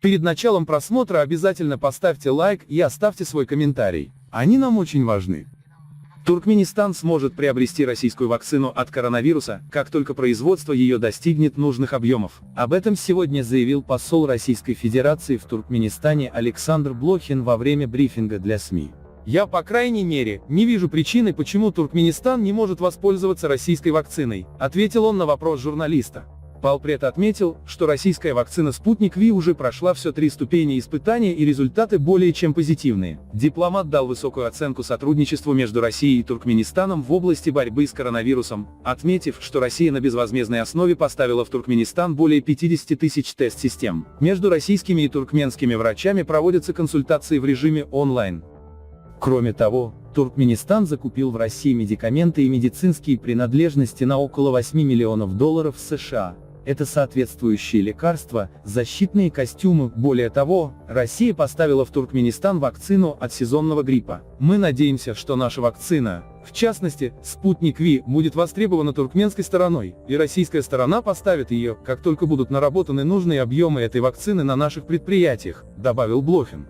Перед началом просмотра обязательно поставьте лайк и оставьте свой комментарий. Они нам очень важны. Туркменистан сможет приобрести российскую вакцину от коронавируса, как только производство ее достигнет нужных объемов. Об этом сегодня заявил посол Российской Федерации в Туркменистане Александр Блохин во время брифинга для СМИ. «Я, по крайней мере, не вижу причины, почему Туркменистан не может воспользоваться российской вакциной», ответил он на вопрос журналиста. Полпред отметил, что российская вакцина «Спутник Ви» уже прошла все 3 ступени испытания и результаты более чем позитивные. Дипломат дал высокую оценку сотрудничеству между Россией и Туркменистаном в области борьбы с коронавирусом, отметив, что Россия на безвозмездной основе поставила в Туркменистан более 50 тысяч тест-систем. Между российскими и туркменскими врачами проводятся консультации в режиме онлайн. Кроме того, Туркменистан закупил в России медикаменты и медицинские принадлежности на около $8 миллионов США. Это соответствующие лекарства, защитные костюмы. Более того, Россия поставила в Туркменистан вакцину от сезонного гриппа. Мы надеемся, что наша вакцина, в частности, «Спутник Ви», будет востребована туркменской стороной, и российская сторона поставит ее, как только будут наработаны нужные объемы этой вакцины на наших предприятиях, добавил Блохин.